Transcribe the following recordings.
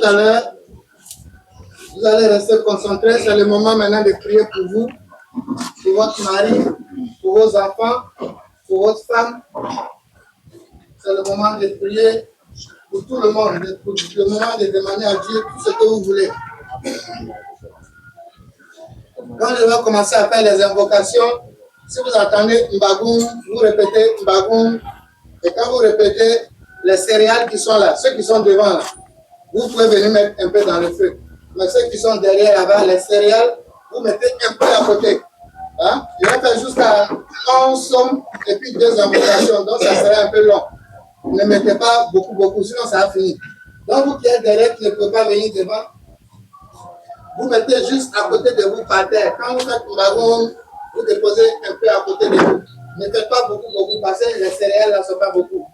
à l'heure. Vous allez rester concentrés. C'est le moment maintenant de prier pour vous, pour votre mari, pour vos enfants, pour votre femme. C'est le moment de prier pour tout le monde, le moment de demander à Dieu tout ce que vous voulez. Quand je vais commencer à faire les invocations, si vous entendez Mbagoum, vous répétez Mbagoum. Et quand vous répétez les céréales qui sont là, ceux qui sont devant là, vous pouvez venir mettre un peu dans le feu. Mais ceux qui sont derrière là-bas, les céréales, vous mettez un peu à côté. Hein? Je vais faire jusqu'à 11 sommes et puis 2 invocations. Donc ça sera un peu long. Ne mettez pas beaucoup, sinon ça va finir. Donc vous qui êtes derrière, qui ne pouvez pas venir devant, vous mettez juste à côté de vous par terre. Quand vous faites le baron, vous déposez un peu à côté de vous. Ne faites pas beaucoup, parce que les céréales ne sont pas beaucoup.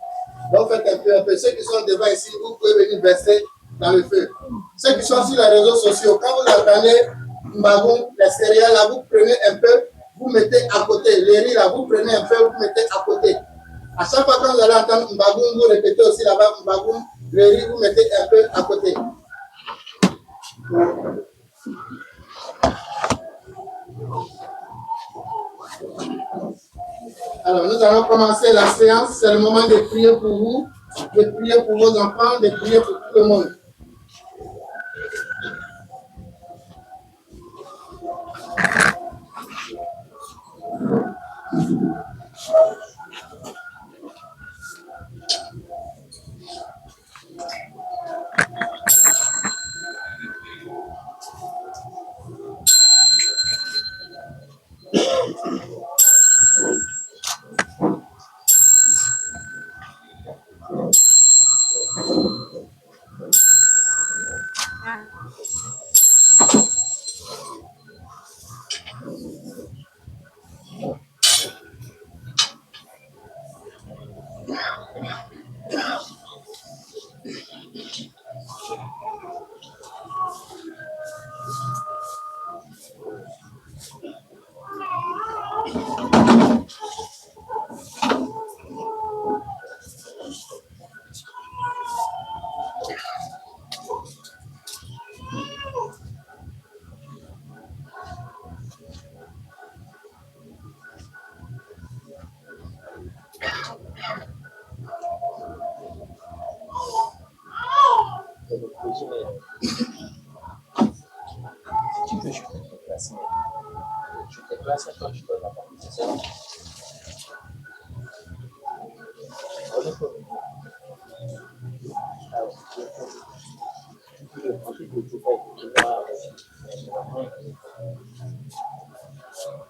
Donc faites un peu. Ceux qui sont devant ici, vous pouvez venir verser dans le feu. Ceux qui sont sur les réseaux sociaux, quand vous entendez Mbagoum, les céréales là, vous prenez un peu, vous mettez à côté. Les riz là, vous prenez un peu, vous mettez à côté. À chaque fois quand vous allez entendre Mbagoum, vous répétez aussi là-bas Mbagoum, les riz, vous mettez un peu à côté. Alors, nous allons commencer la séance. C'est le moment de prier pour vous, de prier pour vos enfants, de prier pour tout le monde.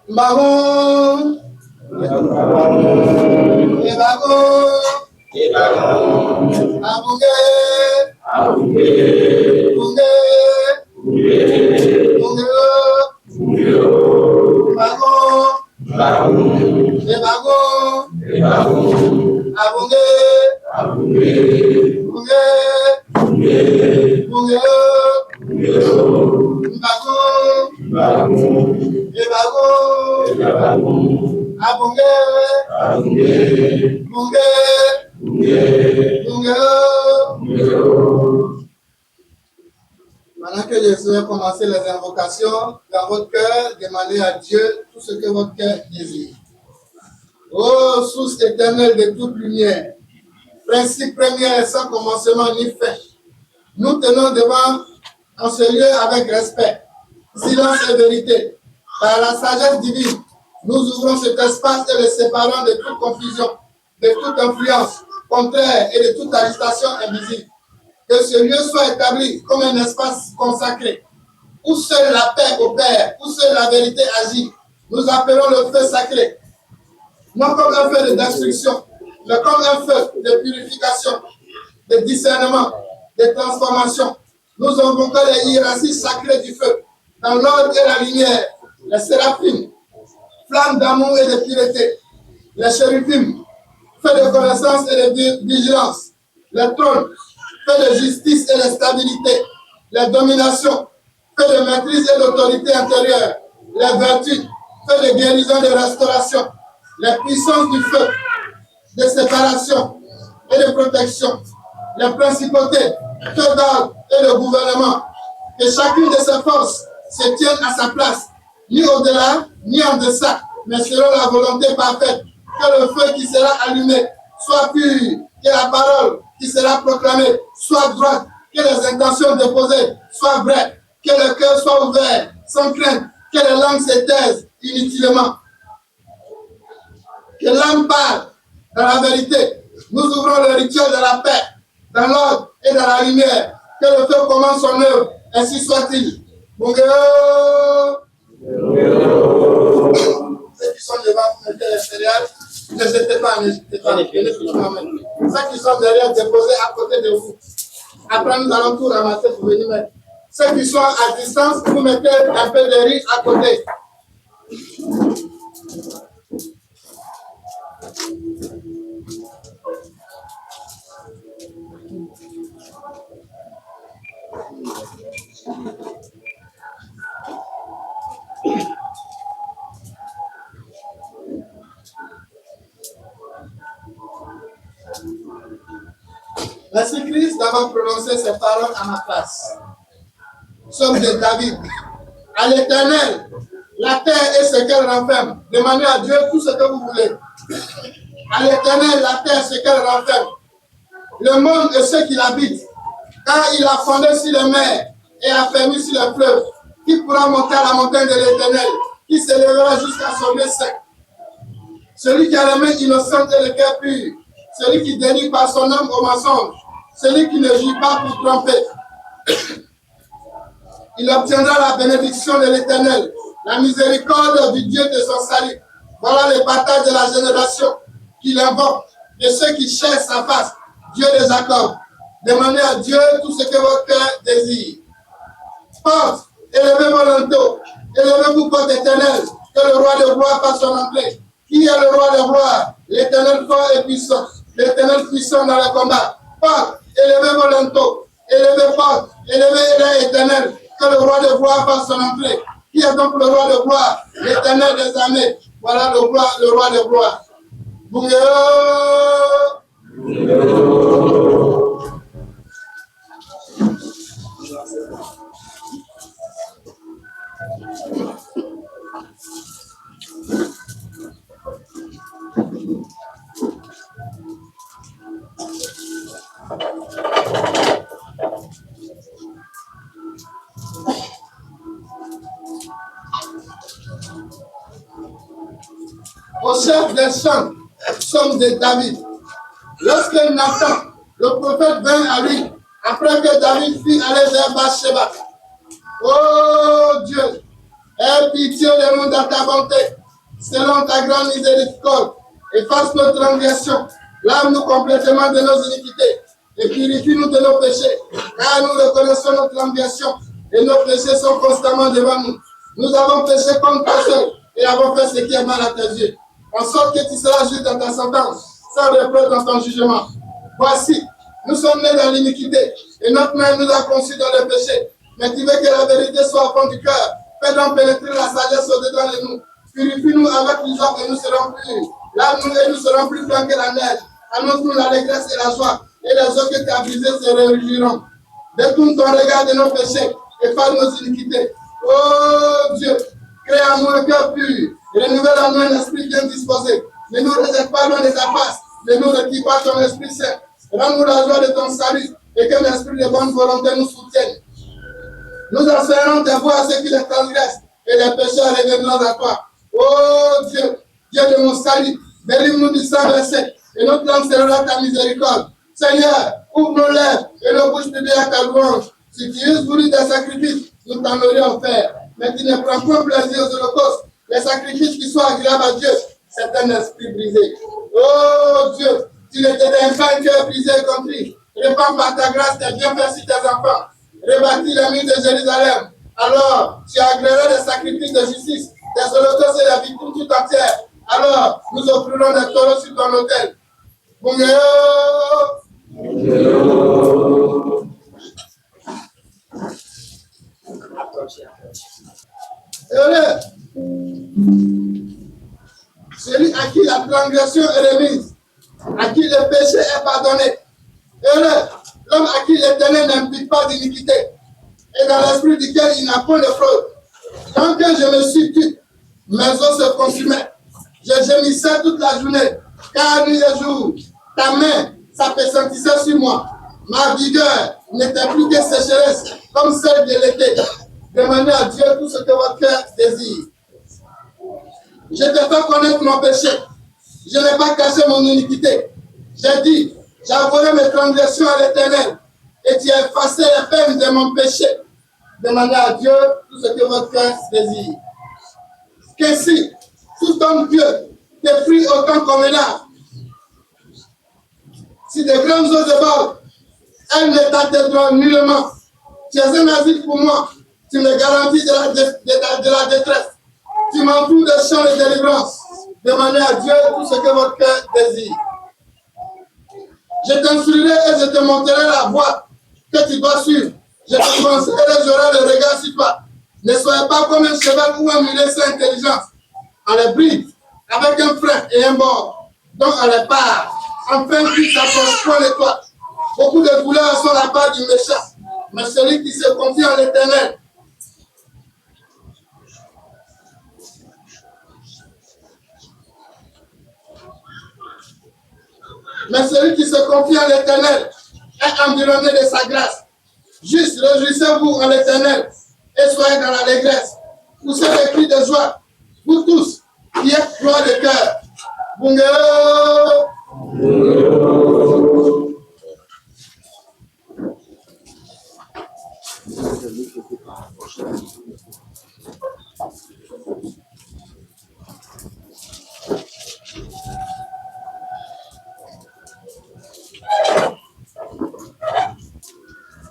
Mbagoum, Maintenant que je vais commencer les invocations, dans votre cœur, demandez à Dieu tout ce que votre cœur désire. Ô source éternelle de toute lumière, principe premier et sans commencement ni fin, nous tenons devant en ce lieu avec respect, silence et vérité. Par la sagesse divine, nous ouvrons cet espace et le séparons de toute confusion, de toute influence contraire et de toute agitation invisible. Que ce lieu soit établi comme un espace consacré, où seule la paix opère, où seule la vérité agit. Nous appelons le feu sacré, non comme un feu de destruction, mais comme un feu de purification, de discernement, de transformation. Nous invoquons les hiérarchies sacrées du feu, dans l'ordre et la lumière, les séraphim, flammes d'amour et de pureté, les chérubim, feu de connaissance et de vigilance, les trônes, feu de justice et de stabilité, les dominations, feu de maîtrise et d'autorité intérieure, les vertus, feu de guérison et de restauration, les puissances du feu, de séparation et de protection, les principautés, que d'ordre et le gouvernement. Que chacune de ces forces se tienne à sa place, ni au-delà, ni en deçà, mais selon la volonté parfaite. Que le feu qui sera allumé soit pur, que la parole qui sera proclamée soit droite, que les intentions déposées soient vraies, que le cœur soit ouvert, sans crainte, que les langues se taisent inutilement. Que l'âme parle dans la vérité. Nous ouvrons le rituel de la paix, dans l'ordre et dans la lumière. Que le feu commence son œuvre, ainsi soit-il. Ceux qui sont devant, vous mettez les céréales, n'hésitez pas, n'hésitez pas. Ceux qui sont derrière, déposez à côté de vous. Après, nous allons tout ramasser pour venir mettre. Ceux qui sont à distance, vous mettez un peu de riz à côté. Merci Christ d'avoir prononcé ces paroles à ma place. Psaume de David. À l'Éternel, la terre et ce qu'elle renferme. Demandez à Dieu tout ce que vous voulez. À l'Éternel, la terre, ce qu'elle renferme. Le monde et ceux qui l'habitent. Car il a fondé sur les mers et a fermé sur les fleuves. Qui pourra monter à la montagne de l'Éternel? Qui s'élèvera jusqu'à son lieu saint? Celui qui a les mains innocentes et le cœur pur. Celui qui dénie par son âme au mensonge. Celui qui ne joue pas pour tromper. Il obtiendra la bénédiction de l'Éternel, la miséricorde du Dieu de son salut. Voilà le partage de la génération qu'il invoque, de ceux qui cherchent sa face. Dieu les accorde. Demandez à Dieu tout ce que votre cœur désire. Porte, élevez vos linteaux, élevez-vous porte éternelle, que le roi de gloire fasse son entrée. Qui est le roi de gloire? L'Éternel fort et puissant, l'Éternel puissant dans le combat. Porte, élevez vos linteaux, élevez porte, élevez les éternels, que le roi de gloire fasse son entrée. Qui est donc le roi de gloire? L'Éternel des armées. Voilà le roi de gloire. Au chef des chants, psaume de David. Lorsque Nathan, le prophète, vint à lui, après que David fut allé vers Bathsheba. Oh Dieu, aie pitié de nous dans ta bonté, selon ta grande miséricorde, efface nos transgressions, lave-nous complètement de nos iniquités, et purifie-nous de nos péchés, car nous reconnaissons nos transgressions, et nos péchés sont constamment devant nous. Nous avons péché contre toi seul, et avons fait ce qui est mal à tes yeux, en sorte que tu seras juste dans ta sentence, sans reproche dans ton jugement. Voici, nous sommes nés dans l'iniquité, et notre mère nous a conçus dans le péché. Mais tu veux que la vérité soit au fond du cœur. Fais donc pénétrer la sagesse au-dedans de nous. Purifie-nous avec l'hysope et nous serons purs. Lave-nous et nous serons plus blancs que la neige. Annonce-nous l'allégresse et la joie, et les eaux que tu as brisées se réjouiront. Détourne ton regard de nos péchés, efface nos iniquités. Oh Dieu, crée en nous un cœur pur, renouvelle en nous un esprit bien disposé. Ne nous rejette pas loin de ta face, ne nous retire pas ton Esprit Saint. Rends-nous la joie de ton salut, et que l'esprit de bonne volonté nous soutienne. Nous enseignons tes voies à ceux qui les transgressent, et les pécheurs reviendront à toi. Oh Dieu, Dieu de mon salut, délivre-nous du sang versé, et notre langue sera ta miséricorde. Seigneur, ouvre nos lèvres et nos bouches publiques à ta louange. Si tu eusses voulu des sacrifices, nous t'en aurions fait. Mais tu ne prends point plaisir aux holocaustes. Les sacrifices qui soient agréables à Dieu, c'est un esprit brisé. Oh Dieu, tu ne te donnes pas un cœur brisé et compris. Répands par ta grâce tes bienfaits sur tes enfants. Rebâtis les murs de Jérusalem. Alors, tu agréeras des sacrifices de justice, des holocaustes et des victimes tout entières. Alors, nous offrirons des taureaux sur ton autel. Heureux celui à qui la transgression est remise, à qui le péché est pardonné. Heureux l'homme à qui l'Éternel n'implique pas d'iniquité, et dans l'esprit duquel il n'a point de fraude. Tant que je me suis tué, mes os se consumaient. Je gémissais toute la journée, car nuit et jour, ta main s'appesantissait sur moi. Ma vigueur n'était plus que sécheresse, comme celle de l'été. Demandez à Dieu tout ce que votre cœur désire. Je te fais connaître mon péché. Je n'ai pas caché mon iniquité. J'ai dit, j'avouerai mes transgressions à l'Éternel, et tu as effacé les peines de mon péché. Demandez à Dieu tout ce que votre cœur désire. Qu'ainsi, tout homme Dieu te prie autant convenable. Si de grandes eaux débordent, elles ne t'atteindront nullement. Tu es un asile pour moi. Tu me garantis de la détresse. Tu m'entoures de champs de délivrance. Demandez à Dieu tout ce que votre cœur désire. Je t'instruirai et je te montrerai la voie que tu dois suivre. Je te conseillerai et j'aurai le regard sur toi. Ne soyez pas comme un cheval ou un mulet sans intelligence. On les bride avec un frein et un bord. Donc on les part. Enfin, qui s'approche point de toi. Beaucoup de douleurs sont la part du méchant. Mais celui qui se confie en l'Éternel, est environné de sa grâce. Juste réjouissez-vous en l'Éternel et soyez dans l'allégresse. Poussez les cris de joie, vous tous qui êtes gloire de cœur. Bungeo.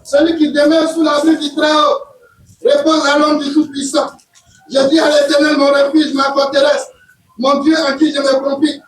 Celui qui demeure sous l'abri du Très-Haut repose à l'ombre du Tout-Puissant. Je dis à l'Éternel, mon refuge, ma forteresse, mon Dieu en qui je me confie.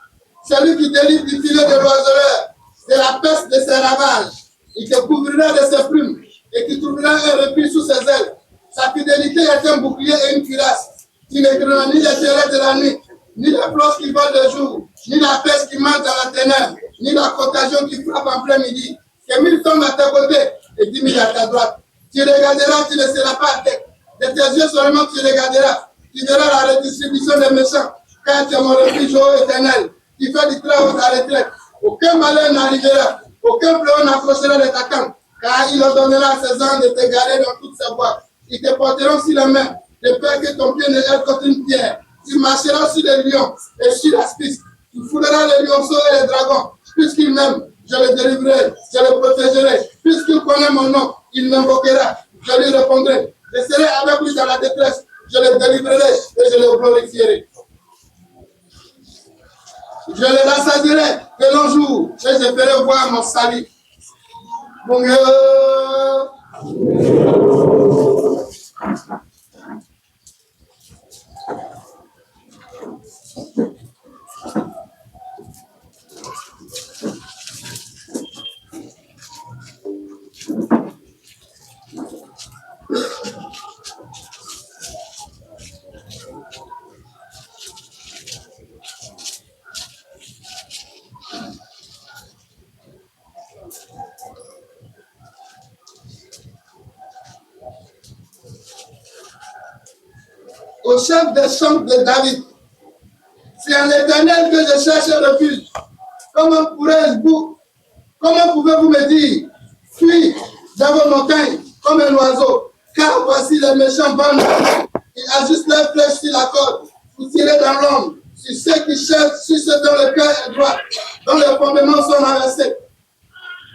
Celui qui délivre du filet de l'oiseleur, de la peste de ses ravages. Il te couvrira de ses plumes et qui trouvera un refuge sous ses ailes. Sa fidélité est un bouclier et une cuirasse. Tu ne crains ni les terreurs de la nuit, ni les flèches qui volent de jour, ni la peste qui mange dans la ténèbre, ni la contagion qui frappe en plein midi. Que 1000 tombent à ta côté et 10 000 à ta droite. Tu regarderas, tu ne seras pas à tête. De tes yeux seulement tu regarderas. Tu verras la redistribution des méchants. Car tu es mon refuge ô Éternel. Tu fais du travail ta retraite. Aucun malheur n'arrivera. Aucun fléau n'approchera de ta camp. Car il ordonnera à ses anges de te garder dans toutes ses voies. Ils te porteront sur les mains, de peur que ton pied ne heurte contre une pierre. Tu marcheras sur les lions et sur la spisse. Tu fouleras les lionceaux et les dragons. Puisqu'il m'aime, je le délivrerai, je le protégerai. Puisqu'il connaît mon nom, il m'invoquera. Je lui répondrai. Je serai avec lui dans la détresse. Je le délivrerai et je le glorifierai. Je le rassasierai de longs jours et je ferai voir mon salut. Mon Dieu. Au chef des chants de David, c'est en l'Éternel que je cherche un refuge. Comment pouvez-vous me dire, fuis dans vos montagnes comme un oiseau, car voici les méchants bandits. Ils ajustent leurs flèches sur la corde pour tirer dans l'ombre, sur ceux qui cherchent, sur ceux dont le cœur est droit, dont les fondements sont renversés.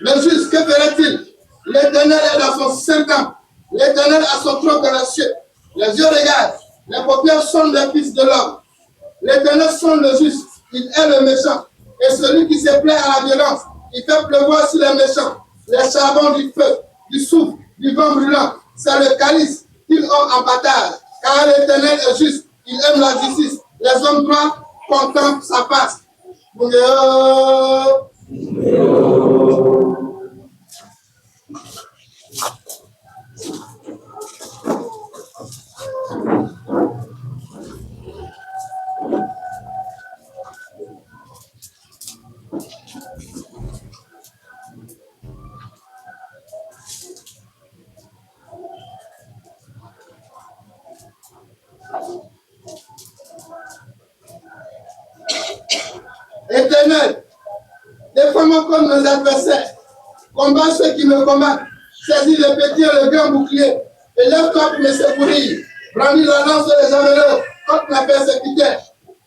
Le juste, que ferait-il? L'Éternel est dans son saint temple. L'Éternel a son trône dans les cieux. Les yeux regardent. Les paupières sont les fils de l'homme. L'Éternel sonde le juste, il est le méchant. Et celui qui se plaît à la violence, il fait pleuvoir sur les méchants. Les charbons du feu, du souffle, du vent brûlant, c'est le calice qu'ils ont en partage. Car l'Éternel est juste, il aime la justice. Les hommes droits contemplent sa face. Éternel, défends-moi contre mes adversaires. Combat ceux qui me combattent. Saisis le petit et le grand bouclier. Et lève-toi pour me secourir. Brandis la lance et les amélos contre mes persécuteurs.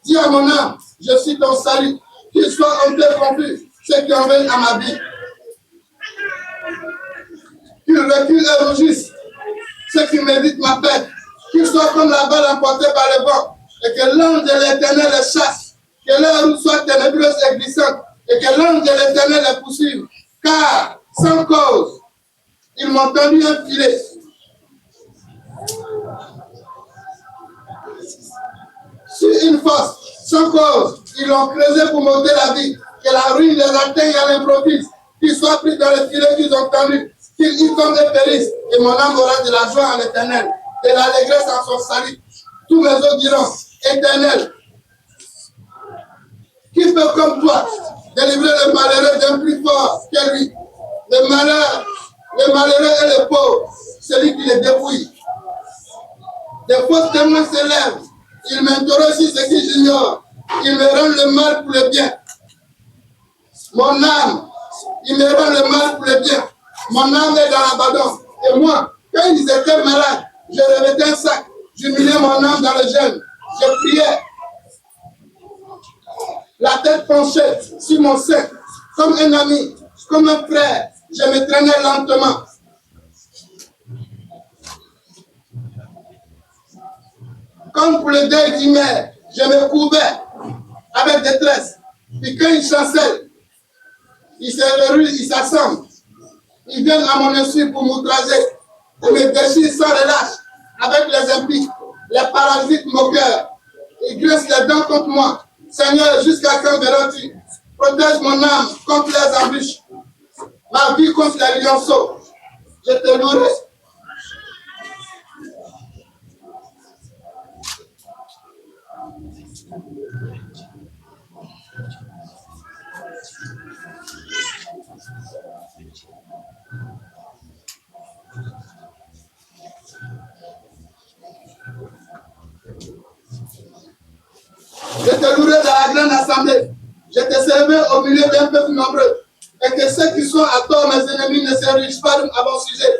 Dis à mon âme, je suis ton salut. Qu'ils soient honteux et confus, ceux qui en veulent à ma vie. Qu'ils reculent et rougissent, ceux qui méditent ma perte. Qu'ils soient comme la balle emportée par le vent. Et que l'ange de l'Éternel les chasse. Que leur route soit ténébreuse et glissante. Et que l'ange de l'Éternel les poursuive. Car, sans cause, ils m'ont tendu un filet. Sur une fosse, sans cause, ils l'ont creusé pour m'ôter la vie. Que la ruine les atteigne à l'improviste. Qu'ils soient pris dans le filet qu'ils ont tendu. Qu'ils y tombent et périssent. Et mon âme aura de la joie en l'Éternel. De l'allégresse en son salut. Tous mes autres diront, Éternel, qui peut comme toi délivrer le malheureux d'un plus fort que lui? Le malheureux et le pauvre, celui qui les dépouille. Des fausses témoins s'élèvent. Ils m'interrogent sur ce que j'ignore. Ils me rendent le mal pour le bien. Mon âme, ils me rendent le mal pour le bien. Mon âme est dans l'abandon. Et moi, quand ils étaient malades, je revêtais un sac. J'humiliais mon âme dans le jeûne. Je priais. La tête penchée sur mon sein, comme un ami, comme un frère. Je me traînais lentement. Comme pour le deuil d'une mère, je me courbais avec détresse. Puis quand ils chancellent, ils se rérusent, ils s'assemblent. Ils viennent à mon insu pour m'outrager. Ils me déchirent sans relâche avec les impies, les parasites moqueurs. Ils grincent les dents contre moi. Seigneur, jusqu'à quand verras-tu? Protège mon âme contre les embûches. Ma vie contre les lionceaux. Je te louerai. Je te louerai dans la grande assemblée. Je te servirai au milieu d'un peuple nombreux. Et que ceux qui sont à tort, mes ennemis, ne se réjouissent pas à mon sujet.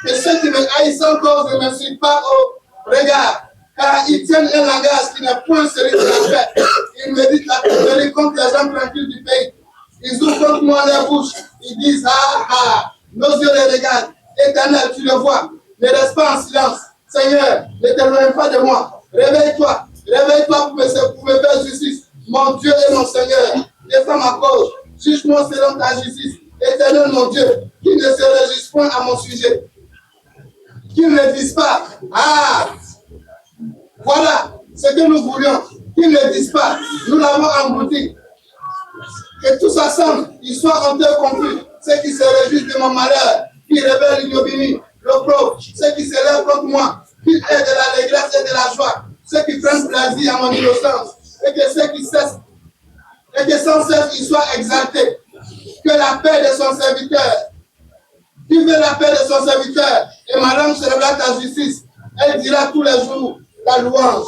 Que ceux qui me haïssent sans cause ne me suivent pas au regard. Car ils tiennent un langage qui n'est point celui de la paix. Ils méditent la tromperie contre les gens tranquilles du pays. Ils ouvrent contre moi leur bouche. Ils disent, ah, ah, nos yeux les regardent. Éternel, tu le vois. Ne reste pas en silence. Seigneur, ne t'éloigne pas de moi. Réveille-toi. Réveille-toi pour me faire justice. Mon Dieu et mon Seigneur, défends ma cause. Juge-moi selon ta justice. Éternel, mon Dieu, qui ne se réjouisse point à mon sujet. Qu'ils ne disent pas, ah, voilà ce que nous voulions. Qu'ils ne disent pas, nous l'avons englouti. Que tous ensemble, ils soient honteux et confus. Ceux qui se réjouissent de mon malheur, qui révèlent l'ignominie, l'opprobre, ceux qui se lèvent contre moi, qui aient de l'allégresse et de la joie, ceux qui prennent plaisir à mon innocence, et que ceux qui cessent, et que sans cesse ils soient exaltés. Que la paix de son serviteur, qui veut la paix de son serviteur, et madame célébrera ta justice, elle dira tous les jours ta louange.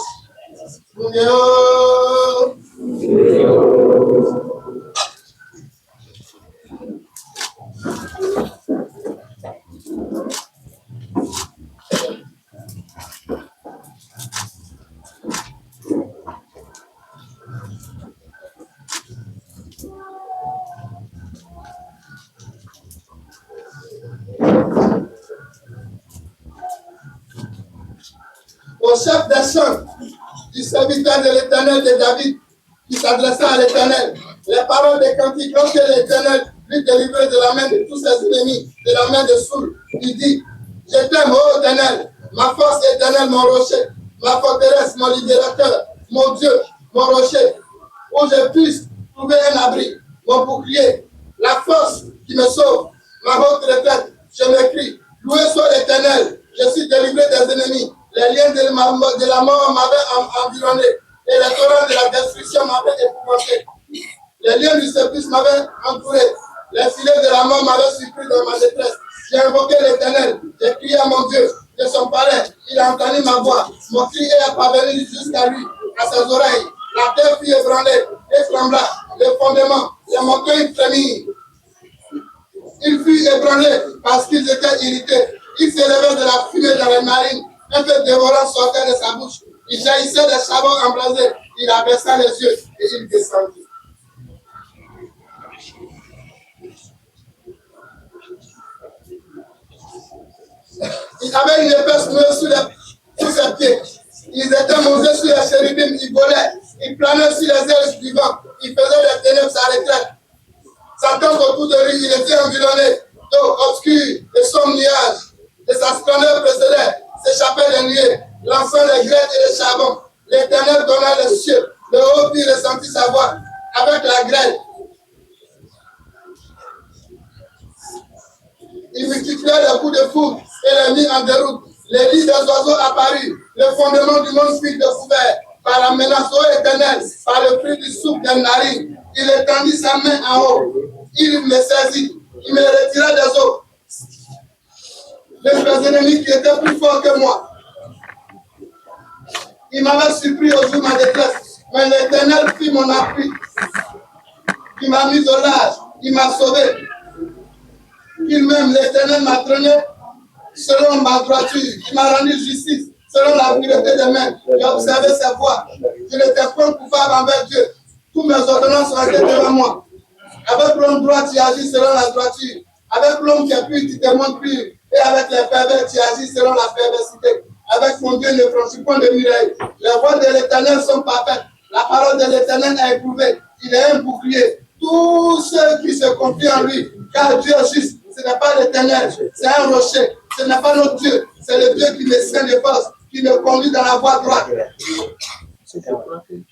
Au chef des chants, du serviteur de l'Éternel de David, qui s'adressa à l'Éternel, les paroles des cantiques, lorsque l'Éternel lui délivrait de la main de tous ses ennemis, de la main de Saul, il dit, je t'aime, ô Éternel, ma force éternelle, mon rocher, ma forteresse, mon libérateur, mon Dieu, mon rocher, où je puisse trouver un abri, mon bouclier, la force qui me sauve, ma haute retraite, je m'écris, loué soit l'Éternel, je suis délivré des ennemis. Les liens de la mort m'avaient environné et les torrents de la destruction m'avaient épouvanté. Les liens du supplice m'avaient entouré. Les filets de la mort m'avaient surpris dans ma détresse. J'ai invoqué l'Éternel. J'ai crié à mon Dieu de son palais. Il a entendu ma voix. Mon cri est parvenu jusqu'à lui, à ses oreilles. La terre fut ébranlée et trembla, les fondements, les montagnes frémirent. Il fut ébranlé parce qu'ils étaient irrités. Il s'élevait de la fumée dans les narines. Un peu dévorant sortait de sa bouche. Il jaillissait des charbons embrasés. Il abaissa les yeux et il descendit. Il avait une épaisse meule sous ses pieds. Ils étaient montés sur les chérubins, ils volaient. Ils planaient sur les ailes du vent. Ils faisaient des ténèbres sa retraite. Satan autour de lui, il était environné d'eau obscure, de sombres nuages. De sa splendeur précédait, s'échappaient les nuées, lançant les grêles et les charbons. L'Éternel donna les cieux. Le haut fit ressentir sa voix avec la grêle. Il multiplia les coups de foudre et les mit en déroute. Les lits des oiseaux apparurent. Le fondement du monde fut découvert par la menace ô éternelle, par le cri du souffle des narines. Il étendit sa main en haut. Il me saisit. Il me retira des eaux. Les ennemis qui étaient plus forts que moi. Il m'avait surpris au jour de ma détresse. Mais l'Éternel fit mon appui. Il m'a mis au large. Il m'a sauvé. Il-même, l'Éternel m'a traîné selon ma droiture. Il m'a rendu justice selon la pureté des mains. J'ai observé ses voies. Je n'étais point coupable envers Dieu. Tous mes ordonnances ont été devant moi. Avec l'homme droit, tu agis selon la droiture. Avec l'homme qui est pur, tu te montres pur. Et avec les pervers, tu agis selon la perversité. Avec mon Dieu, ne franchis point de muraille. Les voies de l'Éternel sont parfaites. La parole de l'Éternel est éprouvée. Il est un bouclier. Tous ceux qui se confient en lui, car Dieu est juste. Ce n'est pas l'Éternel, c'est un rocher. Ce n'est pas notre Dieu, c'est le Dieu qui me tient de force, qui me conduit dans la voie droite.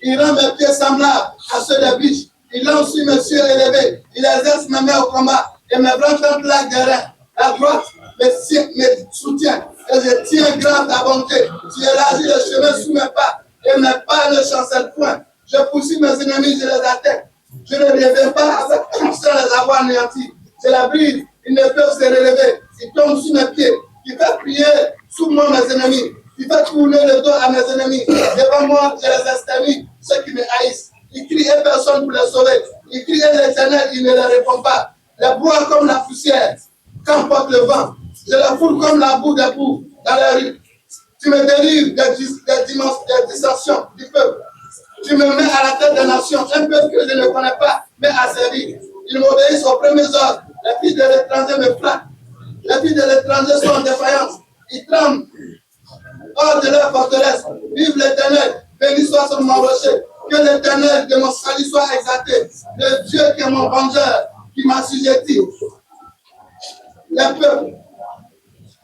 Il rend mes pieds semblables à ceux des biches. Il lance sur mes cieux élevés. Il exerce mes mains au combat et mes bras tentent la guerre. La droite me soutient et je tiens grand ta bonté. Tu élargis le chemin sous mes pas et mes pas ne chancellent point. Je poursuis mes ennemis, je les atteins. Je ne reviens pas avec tout sans les avoir anéantis. Je la brise. Ils ne peuvent se relever. Ils tombent sous mes pieds. Il fait prier sous moi mes ennemis. Il fait tourner le dos à mes ennemis. Devant moi, je les extermine, ceux qui me haïssent. Ils crient et personne pour les sauver. Ils crient et l'Éternel, il ne les répond pas. Les broie comme la poussière, qu'emporte le vent. Je les foule comme la boue des boues dans les rues. Tu me délivres des dissensions du peuple. Tu me mets à la tête des nations, un peuple que je ne connais pas, mais asservi. Ils m'obéissent aux premiers ordres. Les filles de l'étranger me flattent. Les filles de l'étranger sont en défaillance. Ils tremblent hors de leur forteresse. Vive l'Éternel. Béni soit sur mon rocher. Que l'Éternel de mon salut soit exalté. Le Dieu qui est mon vengeur, qui m'assujettit. Les peuples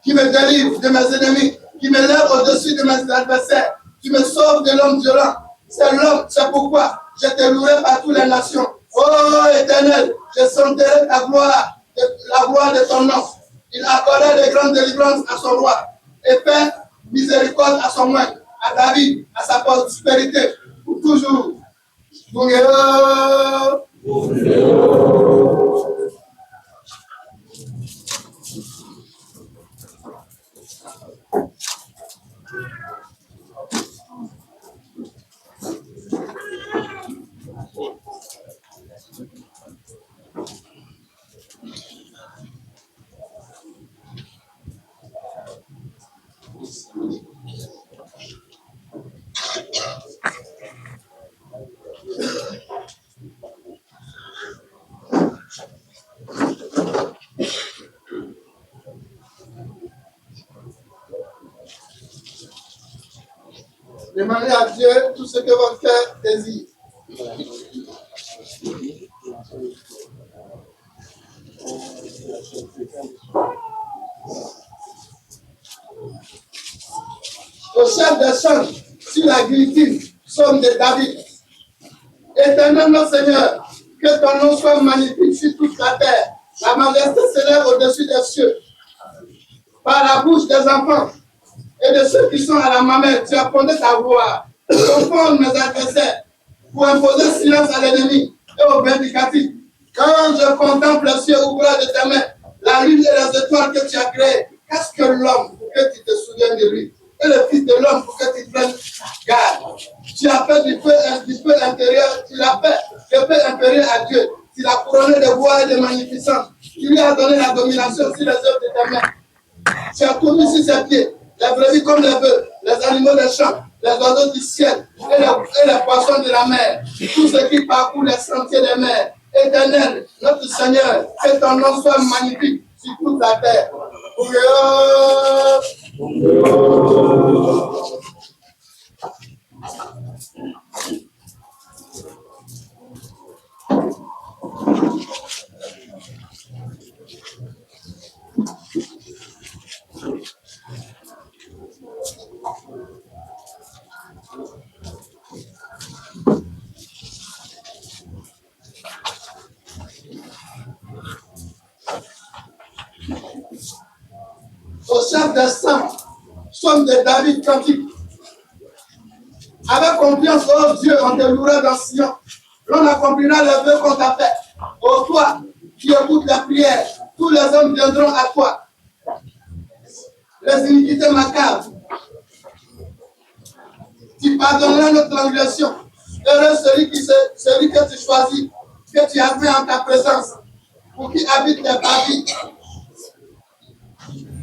qui me délivrent de mes ennemis, qui me lèvent au-dessus de mes adversaires. Tu me sauves de l'homme violent. C'est pourquoi je te louerai par toutes les nations. Oh Éternel, je sentirai ta gloire, la gloire de ton nom. Il accorda de grandes délivrances à son roi et fait miséricorde à son moine, à David, à sa prospérité, pour toujours. Demandez à Dieu tout ce que votre cœur désire. Au chef des chants, sur la guillotine, psaume de David. Éternel notre Seigneur, que ton nom soit magnifique sur toute la terre. La majesté s'élève au-dessus des cieux. Par la bouche des enfants et de ceux qui sont à la mamelle, tu as fondé ta gloire. Confondre mes adversaires pour imposer silence à l'ennemi et au vindicatif. Quand je contemple les cieux ouverts de tes mains, la lune et les étoiles que tu as créées, qu'est-ce que l'homme pour que tu te souviennes de lui? Et le fils de l'homme pour que tu prennes garde. Tu as fait du peu intérieur, tu l'as fait le peu inférieur à Dieu. Tu l'as couronné de gloire et de magnificence. Tu lui as donné la domination sur les œuvres de tes mains. Tu as tout mis sur ses pieds, les brebis comme les bœufs, les animaux des champs, les oiseaux du ciel et les poissons de la mer, tout ce qui parcourt les sentiers des mers. Éternel, notre Seigneur, que ton nom soit magnifique sur toute la terre. Au chef des saints, somme de David cantique. Avec confiance, oh Dieu, on te louera dans Sion. L'on accomplira les vœux qu'on t'a fait. Ô toi, qui écoutes la prière, tous les hommes viendront à toi. Les iniquités macabres, tu pardonneras notre transgression. Heureux celui que tu choisis, que tu as fait en ta présence, pour qui habite les paradis.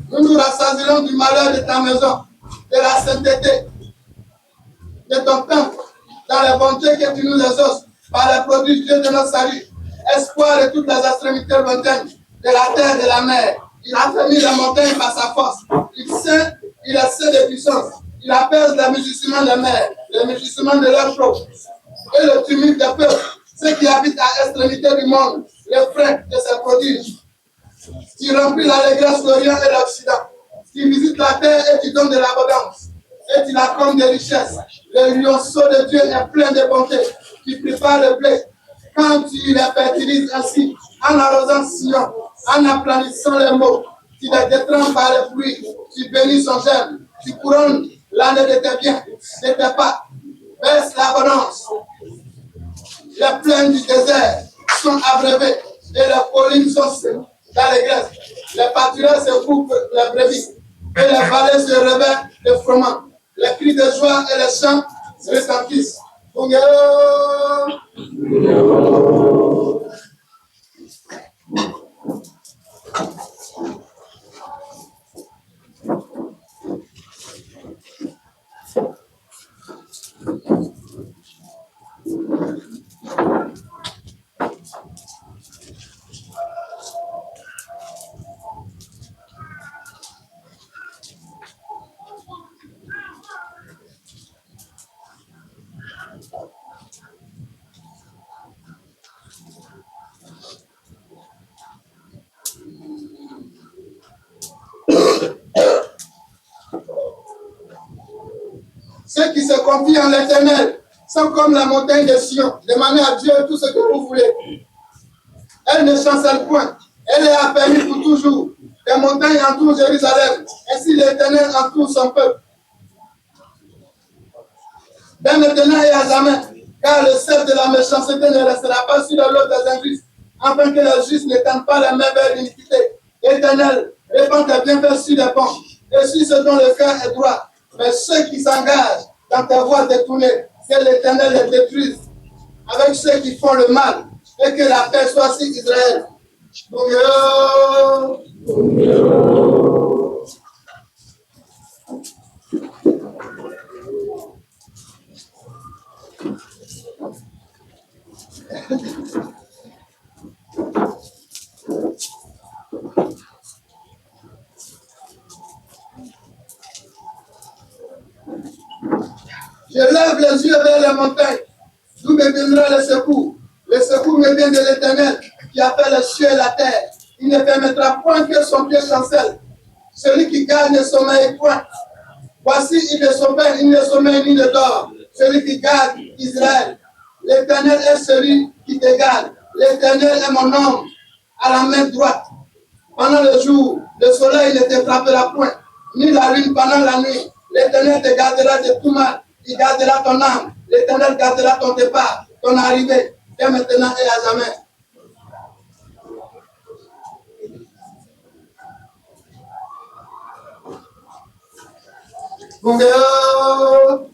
Nous nous rassasierons du malheur de ta maison, de la sainteté de ton temple, dans les bontés que tu nous exauces, par les produits Dieu de notre salut, espoir de toutes les extrémités lointaines, de la terre et de la mer. Il a fermé les montagnes par sa force. Il est saint de puissance. Il apaise les mugissements des mers, les mugissements de leurs flots, et le tumulte des peuples, ceux qui habitent à l'extrémité du monde, les frais de ses prodiges. Tu remplis l'allégresse l'Orient et l'Occident. Tu visites la terre et tu donnes de l'abondance. Et tu la combles de richesses. Le lionceau de Dieu est plein de bonté. Tu prépares le blé. Quand tu les fertilises ainsi, en arrosant Sion, en aplanissant les mots, tu les détrempes par les pluies. Tu bénis son germe. Tu couronnes l'année de tes biens, de tes pas. Verse l'abondance. Les plaines du désert sont abreuvées et les collines sont d'allégresse. Les pâturages se coupent les brebis et les vallées se réveillent de froment. Les cris de joie et les chants se retentissent. Ceux qui se confient en l'Éternel sont comme la montagne de Sion. Demandez à Dieu tout ce que vous voulez. Elle ne chancelle point. Elle est affermie pour toujours. Les montagnes entourent Jérusalem. Ainsi l'Éternel entoure son peuple. Dès maintenant et à jamais. Car le sceptre de la méchanceté ne restera pas sur le lot des injustes, afin que les justes n'étendent pas les mains vers l'iniquité. Éternel, répands tes bienfaits sur les ponts, et sur ceux dont le cœur est droit. Mais ceux qui s'engagent dans tes voies détournées, que l'Éternel les détruise, avec ceux qui font le mal, et que la paix soit sur Israël. Je lève les yeux vers les montagnes, d'où me viendra le secours. Le secours me vient de l'Éternel, qui a fait les cieux et la terre. Il ne permettra point que son pied chancelle. Celui qui gagne ne sommeille point. Voici, il ne sommeille ni ne dort. Celui qui garde Israël. L'Éternel est celui qui te garde. L'Éternel est mon homme à la main droite. Pendant le jour, le soleil ne te frappera point, ni la lune pendant la nuit. L'Éternel te gardera de tout mal. Il gardera ton âme. L'Éternel gardera ton départ, ton arrivée, dès maintenant et à jamais. Bungeo.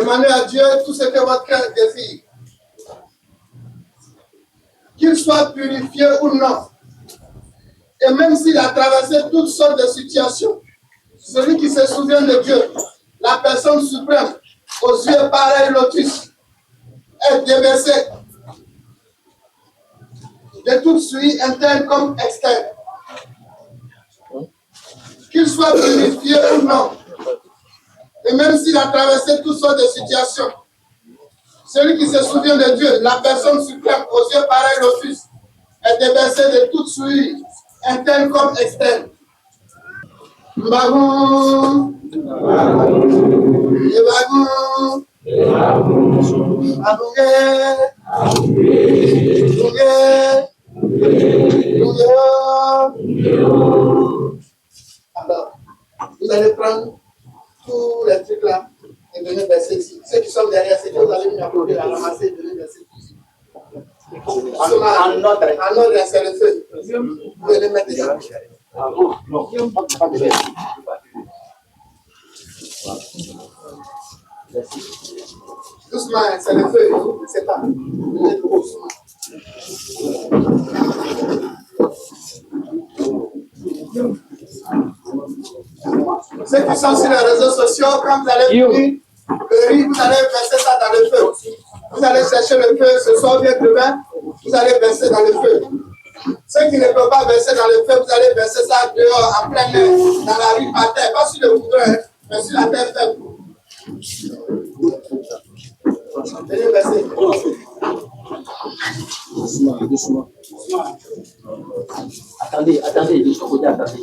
Demandez à Dieu tout ce que votre cœur désire. Qu'il soit purifié ou non. Et même s'il a traversé toutes sortes de situations, celui qui se souvient de Dieu, la personne suprême, aux yeux pareils lotus, est déversé de toute suie interne comme externe. Qu'il soit purifié ou non. Et même s'il a traversé toutes sortes de situations, celui qui se souvient de Dieu, la personne suprême, aux yeux pareils lotus, est déversé de toute suie interne comme externe. Mbagou, Mbagou, alors, vous allez prendre tous les trucs là et venir verser ici. Ceux qui sont derrière, c'est que vous allez venir applaudir, la ramasser et venir verser ici. En ordre, c'est le feu. Vous allez mettre ici. Doucement, c'est le feu, c'est pas. Vous êtes doucement. Ceux qui sont sur les réseaux sociaux, quand vous allez venir, le riz, vous allez verser ça dans le feu. Vous allez chercher le feu ce soir, bien demain, vous allez verser dans le feu. Ceux qui ne peuvent pas verser dans le feu, vous allez verser ça dehors, en plein air, dans la rue, par terre, pas sur le bouton, mais sur la terre ferme. Venez verser. Doucement, doucement. Attendez, de ce côté, attendez.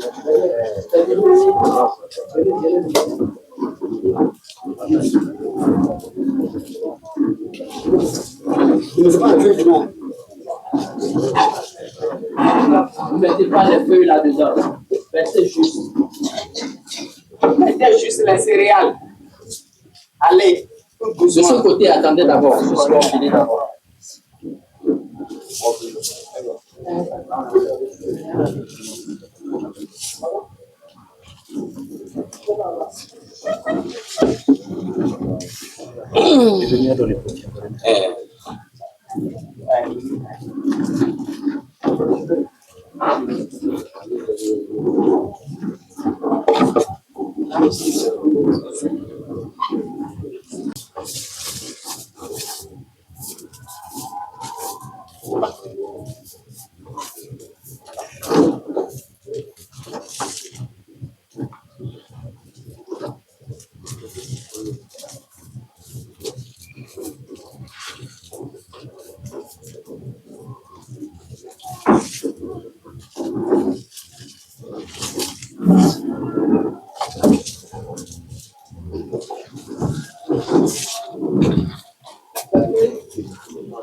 Ne mettez pas les feuilles là-dedans. Mettez juste. Mettez juste les céréales. Allez. De ce côté, attendez d'abord. Finissez d'abord.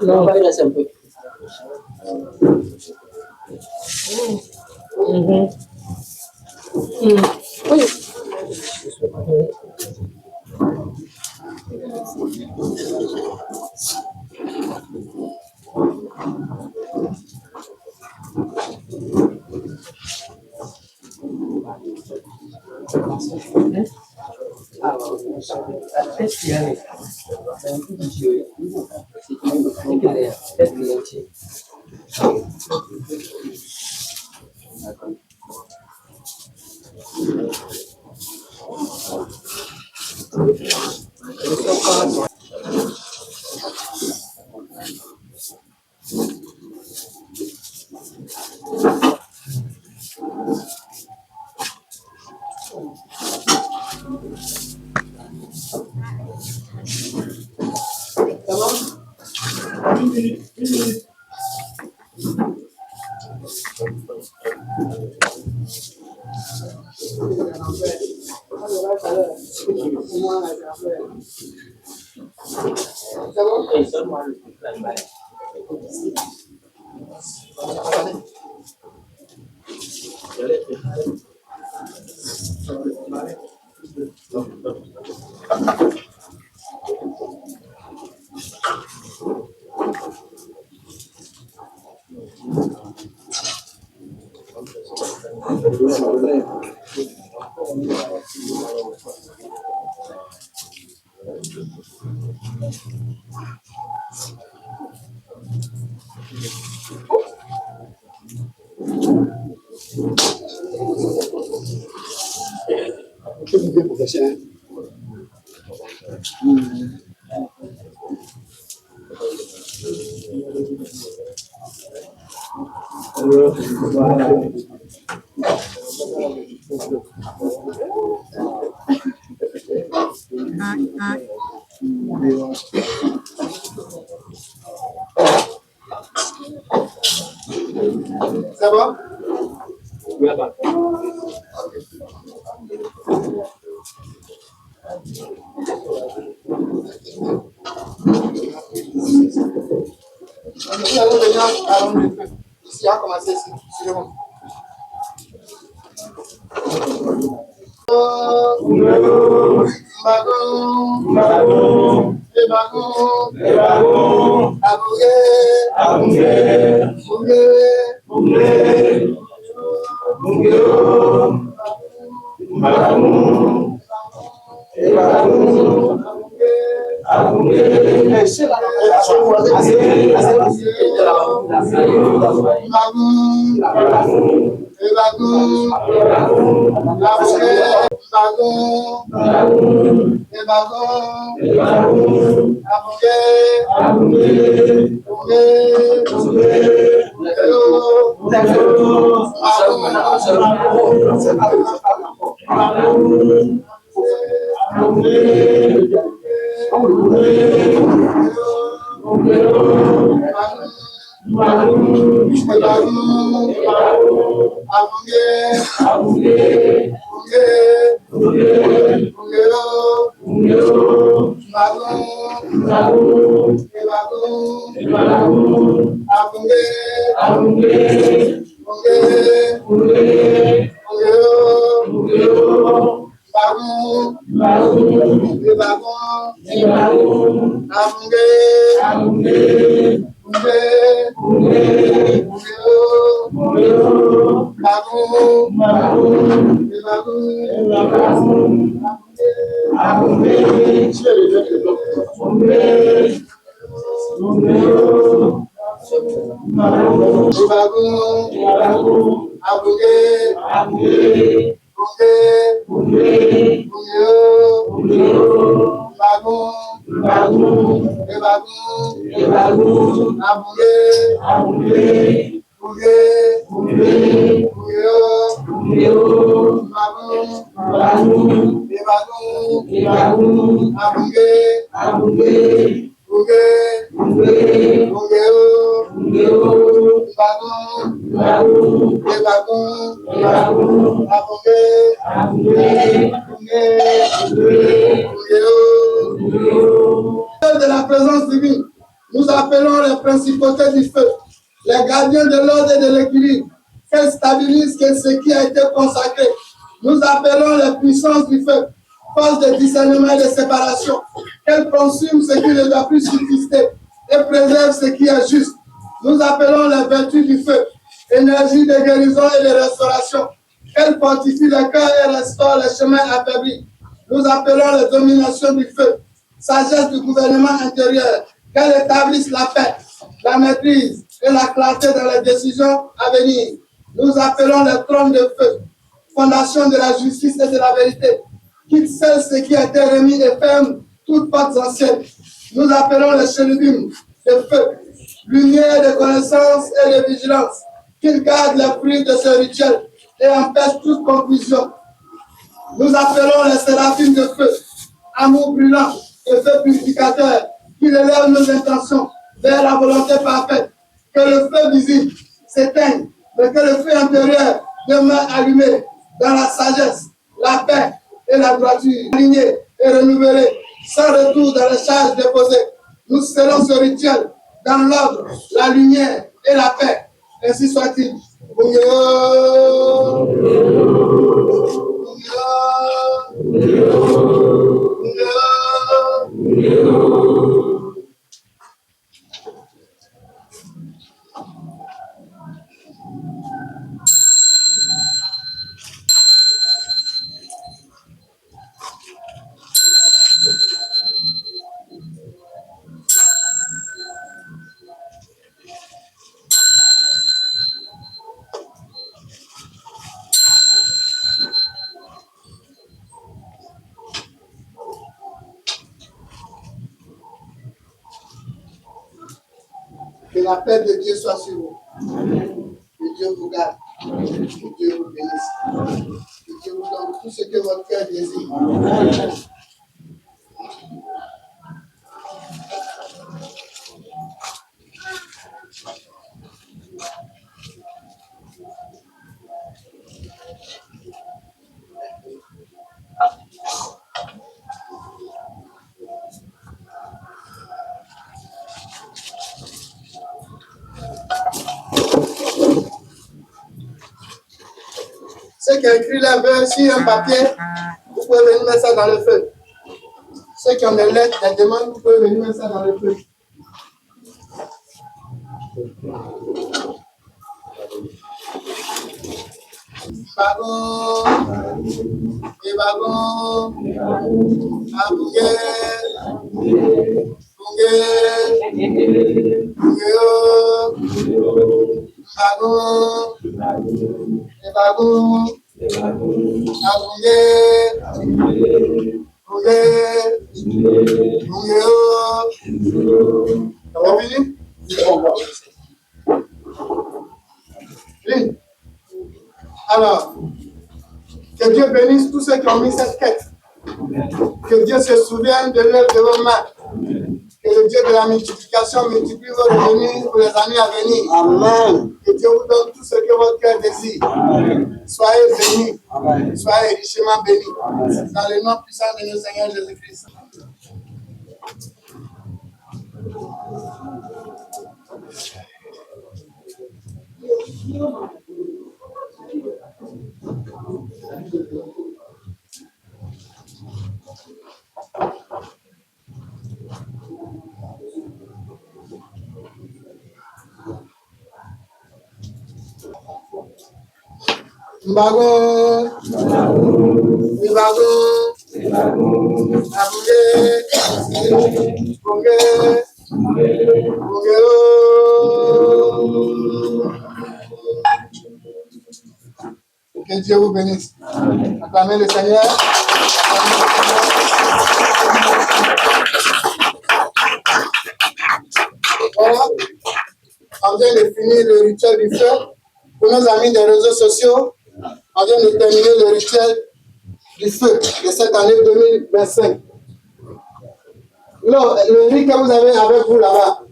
Non, on va y laisser un peu. Oui. C'est bon? Nous allons venir à l'homme de feu. Ici, on va commencer ici. Suivez-moi. De la présence divine, nous appelons les principautés du feu, les gardiens de l'ordre et de l'équilibre, qu'elles stabilisent ce qui a été consacré. Nous appelons les puissances du feu, force de discernement et de séparation, qu'elles consument ce qui ne doit plus subsister et préservent ce qui est juste. Nous appelons les vertus du feu, énergie de guérison et de restauration, qu'elles fortifient le cœur et restaurent les chemins affaiblis. Nous appelons les dominations du feu, sagesse du gouvernement intérieur, qu'elle établisse la paix, la maîtrise et la clarté dans les décisions à venir. Nous appelons les trônes de feu, fondation de la justice et de la vérité, qui scelle ce qui a été remis et ferme toutes portes anciennes. Nous appelons les chérubins de feu, lumière de connaissance et de vigilance, qu'ils gardent les fruits de ce rituel et empêchent toute confusion. Nous appelons les séraphines de feu, amour brûlant et feu purificateur, qui élèvent nos intentions vers la volonté parfaite. Que le feu visible s'éteigne, mais que le feu intérieur demeure allumé dans la sagesse, la paix et la droiture, aligné et renouvelé, sans retour dans les charges déposées. Nous scellons ce rituel dans l'ordre, la lumière et la paix. Ainsi soit-il. la paix de Dieu soit sur vous. Que Dieu vous garde. Que Dieu vous bénisse. Que Dieu vous donne tout ce que votre cœur désire. Ceux qui ont écrit la veille sur un papier, vous pouvez venir mettre ça dans le feu. Ceux qui ont des lettres, des demandes, vous pouvez venir mettre ça dans le feu. Bagon, et bagon, abougué, bougué, bougué, bagon, et bagon, abougué, bougué, bougué. Ça va fini? Oui. Alors, que Dieu bénisse tous ceux qui ont mis cette quête. Que Dieu se souvienne de l'œuvre de vos mains. Que le Dieu de la multiplication multiplie vos revenus pour les années à venir. Amen. Que Dieu vous donne tout ce que votre cœur désire. Amen. Soyez bénis. Amen. Soyez richement bénis. Amen. Dans le nom puissant de notre Seigneur Jésus-Christ. Mbago, Mbago, Aboué, Bongé, Bongé. Que Dieu vous bénisse. Acclamez le Seigneur. Voilà. On vient de finir le rituel du feu. Pour nos amis des réseaux sociaux, on vient de terminer le rituel du feu de cette année 2025. Le riz que vous avez avec vous là-bas,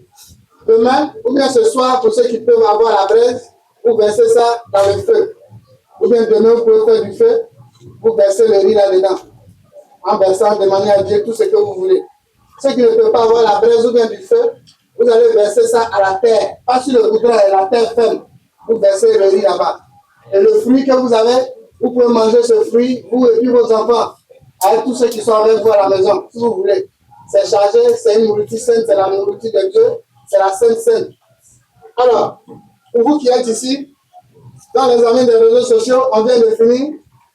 demain, ou bien ce soir, pour ceux qui peuvent avoir la braise, vous versez ça dans le feu. Ou bien demain, vous pouvez faire du feu, vous versez le riz là-dedans. En versant, demandez à Dieu tout ce que vous voulez. Ceux qui ne peuvent pas avoir la braise ou bien du feu, vous allez verser ça à la terre, pas sur le goudron, la terre ferme. Vous versez le riz là-bas. Et le fruit que vous avez, vous pouvez manger ce fruit, vous et puis vos enfants, avec tous ceux qui sont avec vous à la maison, si vous voulez. C'est chargé, c'est une nourriture sainte, c'est la nourriture de Dieu, c'est la sainte sainte. Alors, pour vous qui êtes ici, dans les amis des réseaux sociaux, on vient de finir,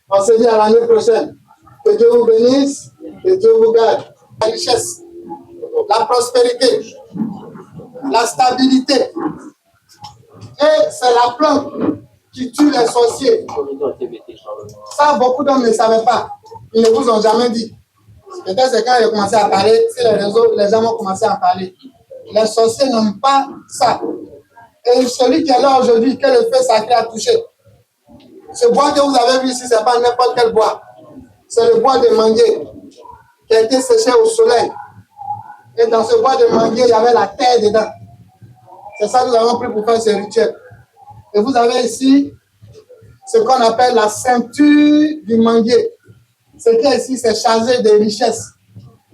on se dit à l'année prochaine. Que Dieu vous bénisse, que Dieu vous garde. La richesse, la prospérité, la stabilité. Et c'est la plante qui tue les sorciers. Ça, beaucoup d'hommes ne savaient pas. Ils ne vous ont jamais dit. Peut-être c'est quand ils ont commencé à parler, si les réseaux, les gens ont commencé à parler. Les sorciers n'aiment pas ça. Et celui qui est là aujourd'hui, que le feu sacré a touché. Ce bois que vous avez vu ici, ce n'est pas n'importe quel bois. C'est le bois de manguier qui a été séché au soleil. Et dans ce bois de manguier, il y avait la terre dedans. C'est ça que nous avons pris pour faire ce rituel. Et vous avez ici ce qu'on appelle la ceinture du manguier. Ce qui est ici, c'est chargé de richesses,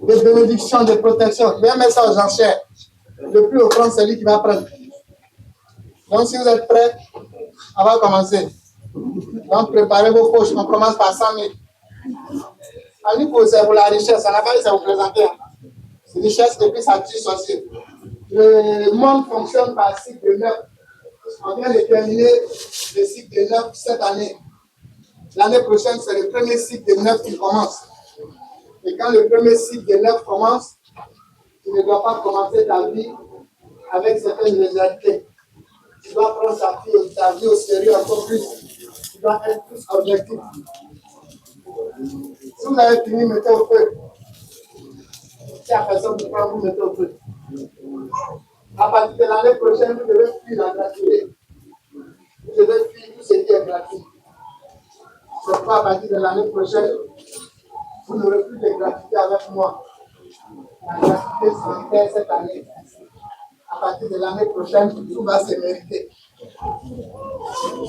de bénédictions, de protection. Je vais mettre ça aux enchères. Le plus offrant, c'est lui qui va prendre. Donc, si vous êtes prêts, on va commencer. Donc, préparez vos poches. On commence par 100 000. C'est pour la richesse. On n'a pas dit ça vous présenter. C'est richesse et puis ça tue sorcier. Le monde fonctionne par cycle de 9. On vient de terminer le cycle de 9 cette année. L'année prochaine, c'est le premier cycle de 9 qui commence. Et quand le premier cycle de 9 commence, tu ne dois pas commencer ta vie avec certaines légèretés. Tu dois prendre ta vie au sérieux encore plus. Tu dois être plus objectif. Si vous avez fini, mettez au feu. Si la personne vous prend, vous mettez au feu. À partir de l'année prochaine, vous devez fuir la gratuité. Vous devez fuir tout ce qui est gratuit. C'est pourquoi à partir de l'année prochaine, vous n'aurez plus de gratuité avec moi. La gratuité sanitaire cette année. À partir de l'année prochaine, tout va se mériter.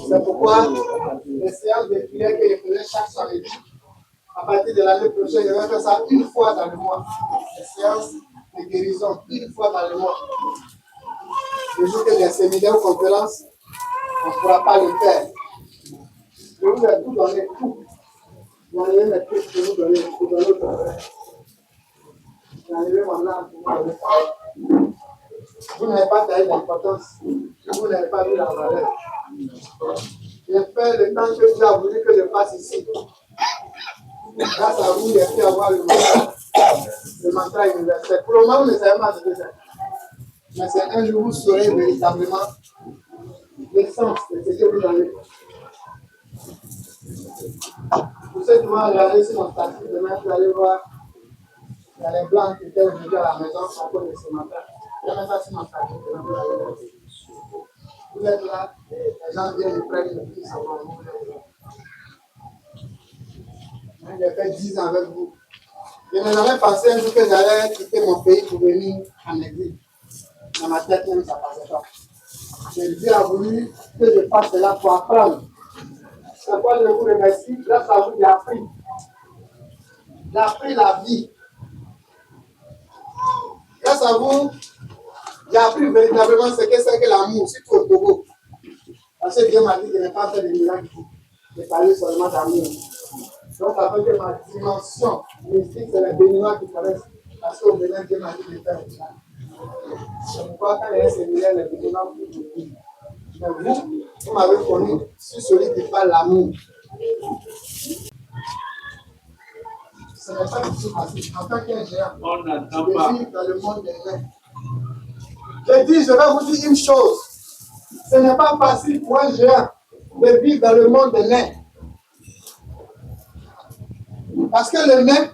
C'est pourquoi les séances de prière que je faisais chaque samedi, à partir de l'année prochaine, je vais faire ça une fois dans le mois. Les séances de guérison, une fois dans le mois. Le jour que les séminaires ou conférences, on ne pourra pas le faire. Je vous ai tout donné, tout. Vous allez mes trucs pour vous donner, pour donner votre frère. Vous allez mon âme pour vous donner. Vous n'avez pas taillé d'importance. Vous n'avez pas vu la valeur. J'ai fait le temps que Dieu a voulu que je fasse ici. Grâce à vous, j'ai pu avoir le mantra universel. Pour le moment, vous ne savez pas ce que c'est. Mais c'est un jour où vous saurez véritablement l'essence de ce que vous avez. Pour ceux qui vont regarder sur mon statut, demain, vous allez voir, il y a les blancs qui étaient venus à la maison à cause de ce matin. Je mets ça sur mon statut, demain, vous allez voir. Vous êtes là, les gens viennent, ils prennent le petit savon, vous êtes là. J'ai fait 10 ans avec vous. Je n'ai jamais pensé un jour que j'allais quitter mon pays pour venir en exil. Dans ma tête même, ça ne passait pas. Mais Dieu a voulu que je fasse cela pour apprendre. C'est pourquoi je vous remercie. Grâce à vous, j'ai appris. J'ai appris la vie. Grâce à vous, j'ai appris véritablement ce que c'est que l'amour, surtout au Togo. Parce que Dieu m'a dit de ne pas faire de miracles, de parler seulement d'amour. Donc, ça fait que ma dimension mystique, c'est le béninois qui traverse. Parce qu'au Bénin, Dieu m'a dit de faire ça. C'est pourquoi quand il y a un séminaire, le béninois vous dit. Mais vous m'avez connu sur celui qui parle l'amour. Ce n'est pas du tout facile. En tant qu'un géant, je vis dans le monde des nains. Je dis, je vais vous dire une chose. Ce n'est pas facile pour un géant de vivre dans le monde des nains. Parce que le nain,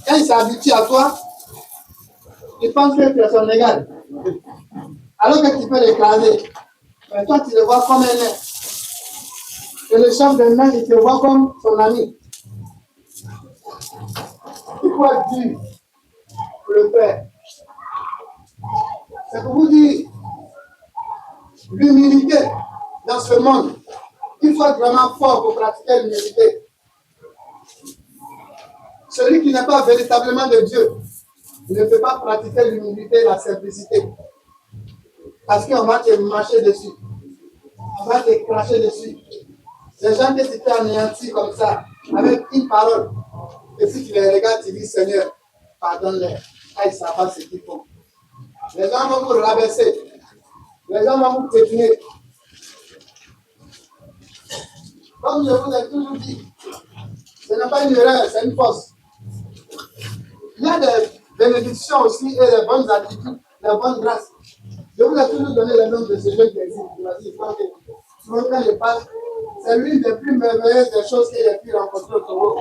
quand il s'habitue à toi, il pense que tu es son égal. Alors que tu peux l'écraser. Mais toi, tu le vois comme un nain. Et le chef d'un nain, il te voit comme son ami. Il faut être dur pour le faire. C'est pour vous dire l'humilité dans ce monde. Il faut être vraiment fort pour pratiquer l'humilité. Celui qui n'est pas véritablement de Dieu ne peut pas pratiquer l'humilité et la simplicité. Parce qu'on va te marcher dessus. On va te cracher dessus. Les gens que tu t'es anéantis comme ça, avec une parole, et si tu les regardes, tu dis Seigneur, pardonne-les. Ils ne savent pas ce qu'ils font. Les gens vont vous rabaisser. Les gens vont vous piétiner. Comme je vous ai toujours dit, ce n'est pas une erreur, c'est une force. Il y a des bénédictions aussi et des bonnes attitudes, des bonnes grâces. Je vous ai toujours donné le nom de ce jeune qui existe. Souvent quand je parle, c'est l'une des plus merveilleuses des choses que j'ai pu rencontrer au Togo.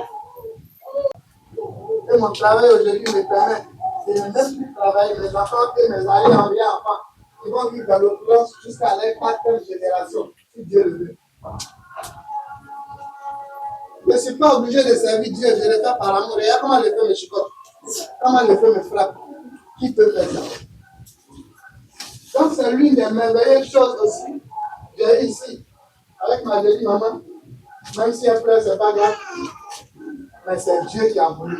Et mon travail aujourd'hui me permet de ne même plus travailler. Mes enfants et mes arrière-enfants, ils vont vivre dans l'opulence jusqu'à leur 4e génération, si Dieu le veut. Je ne suis pas obligé de servir Dieu, je le fais par amour. Regarde comment le feu me chicote, comment le feu me frappe. Qui peut faire ça? Donc c'est l'une des merveilleuses choses aussi. J'ai ici, avec ma jolie maman, même si elle pleure, ce n'est pas grave. Mais c'est Dieu qui a voulu.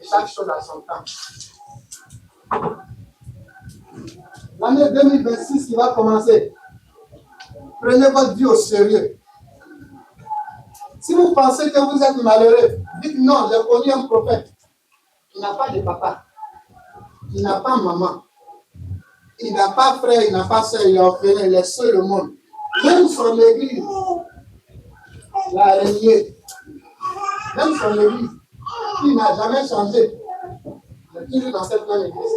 Et chaque chose a son temps. L'année 2026 qui va commencer, prenez votre vie au sérieux. Si vous pensez que vous êtes malheureux, dites non, j'ai connu un prophète. Il n'a pas de papa. Il n'a pas maman. Il n'a pas frère, il n'a pas soeur, il est orphelin, il est seul au monde. Même son église l'a renié. Même son église, qui n'a jamais changé. Il est toujours dans cette même église.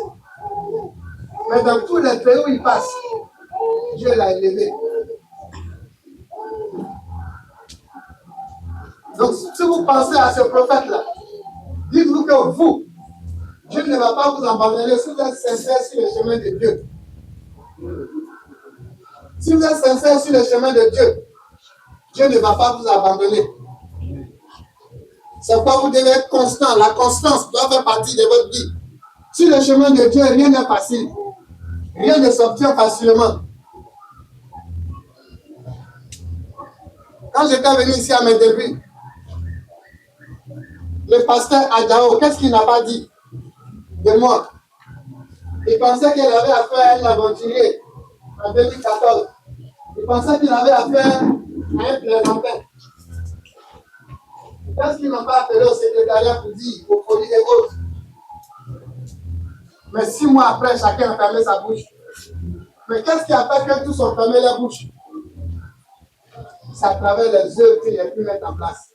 Mais dans tous les pays où il passe, Dieu l'a élevé. Donc, si vous pensez à ce prophète-là, dites-vous que vous Dieu ne va pas vous abandonner si vous êtes sincère sur le chemin de Dieu. Si vous êtes sincère sur le chemin de Dieu, Dieu ne va pas vous abandonner. C'est pourquoi vous devez être constant. La constance doit faire partie de votre vie. Sur le chemin de Dieu, rien n'est facile. Rien ne s'obtient facilement. Quand j'étais venu ici à mes débuts, le pasteur Adjao, qu'est-ce qu'il n'a pas dit de moi? Il pensait qu'il avait affaire à un aventurier en 2014. Il pensait qu'il avait affaire à un plaisantin. Qu'est-ce qu'ils n'ont pas appelé au secrétariat pour dire aux folies et autres? Mais 6 mois après, chacun a fermé sa bouche. Mais qu'est-ce qui a fait que tous ont fermé la bouche? C'est à travers les œuvres qu'il a pu mettre en place.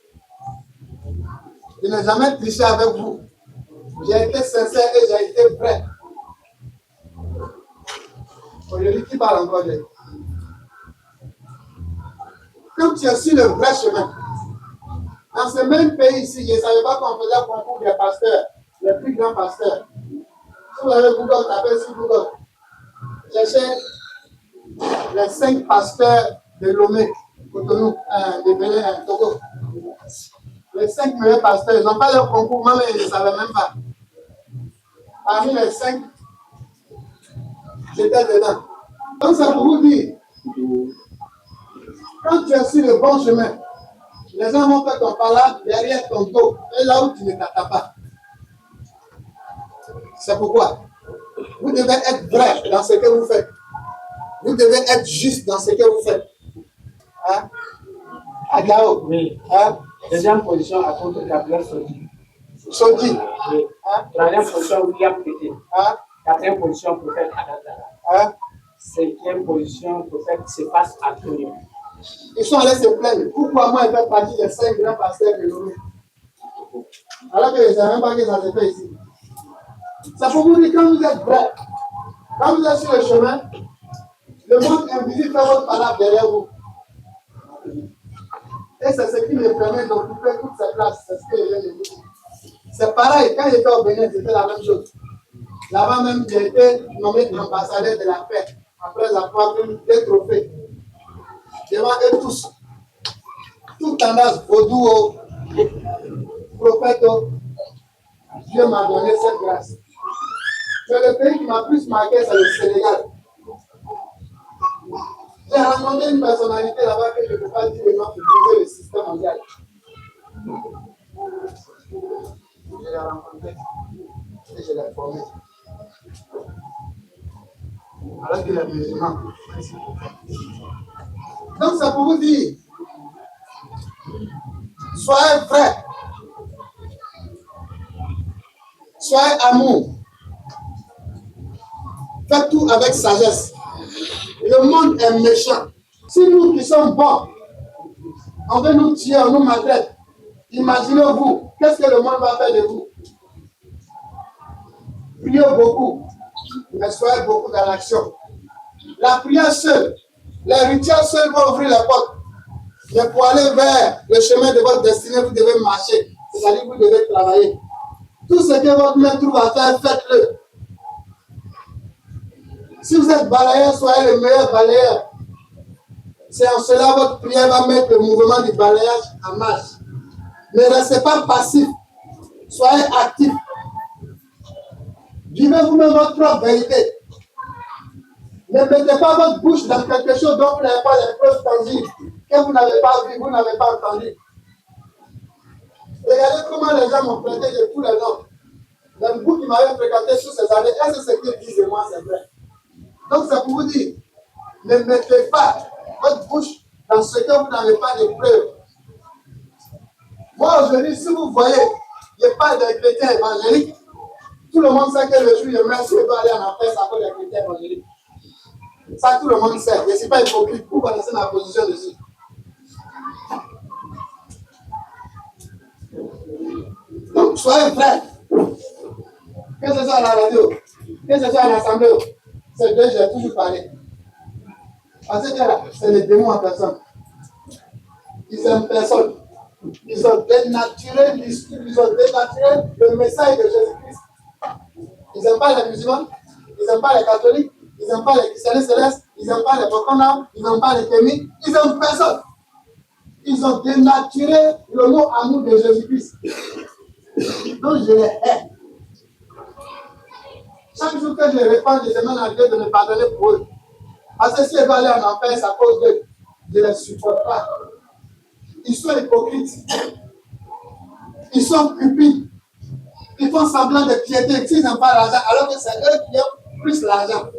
Je n'ai jamais triché avec vous. J'ai été sincère et j'ai été vrai. Aujourd'hui, qui parle encore de Comme tu es sur le vrai chemin, dans ce même pays ici, je ne savais pas qu'on faisait un concours des pasteurs, les plus grands pasteurs. Si vous avez Google, tapez sur Google. Cherchez les 5 pasteurs de Lomé, Cotonou, de Bénin, Togo. Les 5 meilleurs pasteurs, ils n'ont pas leur concours, moi ils ne savaient même pas. Parmi les 5, j'étais dedans. Donc c'est pour vous dire, quand tu es sur le bon chemin, les gens vont faire ton parole derrière ton dos, et là où tu ne t'attends pas. C'est pourquoi vous devez être vrai dans ce que vous faites. Vous devez être juste dans ce que vous faites. Hein? Agao. Oui. Hein? Deuxième position, à contre Gabriel Sodi. Sodi. Oui. Hein? Troisième position, William Pété. Hein? Quatrième position, prophète Adadara. Hein? Cinquième position, prophète Cephas Antonio. Ils sont allés se plaindre. Pourquoi moi, je fais partie des 5 grands pasteurs de Lomé? Alors que je ne savais même pas que ça se fait ici. C'est pour vous dire, quand vous êtes vrai, quand vous êtes sur le chemin, le monde invisible fait votre parole derrière vous. Et c'est ce qui me permet d'occuper toutes ces places. C'est ce que je viens de vous dire. C'est pareil, quand j'étais au Bénin, c'était la même chose. Là-bas même, j'ai été nommé ambassadeur de la paix, après avoir pris des trophées. Devant eux tous. Toute tendance, vaudou, prophète, Dieu m'a donné cette grâce. Mais le pays qui m'a plus marqué, c'est le Sénégal. J'ai rencontré une personnalité là-bas que je ne peux pas dire le nom pour briser le système mondial. Je l'ai rencontré et je l'ai formé. Alors qu'il est musulman. Donc c'est pour vous dire, soyez vrai, soyez amour, faites tout avec sagesse. Le monde est méchant. Si nous qui sommes bons, on veut nous tuer, on nous maltraite. Imaginez-vous, qu'est-ce que le monde va faire de vous? Priez beaucoup, mais soyez beaucoup dans l'action. La prière seule, les rituels seuls vont ouvrir les portes. Mais pour aller vers le chemin de votre destinée, vous devez marcher. C'est-à-dire que vous devez travailler. Tout ce que votre main trouve à faire, faites-le. Si vous êtes balayeur, soyez le meilleur balayeur. C'est en cela que votre prière va mettre le mouvement du balayage en marche. Ne restez pas passif. Soyez actif. Vivez vous-même votre propre vérité. Ne mettez pas votre bouche dans quelque chose dont vous n'avez pas les preuves tangibles, que vous n'avez pas vu, vous n'avez pas entendu. Regardez comment les gens m'ont prêté de tous les noms. Même vous qui m'avez fréquenté sur ces années, est-ce que ce qu'ils disent de moi, c'est vrai? Donc c'est pour vous dire, ne mettez pas votre bouche dans ce que vous n'avez pas de preuves. Moi aujourd'hui, si vous voyez, je parle des chrétiens évangéliques, tout le monde sait que le jour de merci, je dois aller en enfer, ça cause des chrétiens évangéliques. Ça, tout le monde sait. Je ne suis pas hypocrite. Vous connaissez ma position dessus. Donc, soyez prêts. Que ce soit à la radio, que ce soit à l'assemblée, c'est deux, j'ai toujours parlé. Parce que là, c'est les démons en personne. Ils n'aiment personne. Ils ont dénaturé le message de Jésus-Christ. Ils n'aiment pas les musulmans, ils n'aiment pas les catholiques, ils n'aiment pas les chrétiens célestes, ils n'aiment pas les Bokonam, ils n'aiment pas les Kémis, ils n'aiment personne. Ils ont dénaturé le mot amour de Jésus-Christ. Donc je les hais. Chaque jour que je les réponds, je demande à Dieu de me pardonner pour eux. Parce que si ils veulent aller en enfer, c'est à cause d'eux. Je ne les supporte pas. Ils sont hypocrites. Ils sont cupides. Ils font semblant de piété s'ils n'ont pas l'argent, alors que c'est eux qui ont plus l'argent.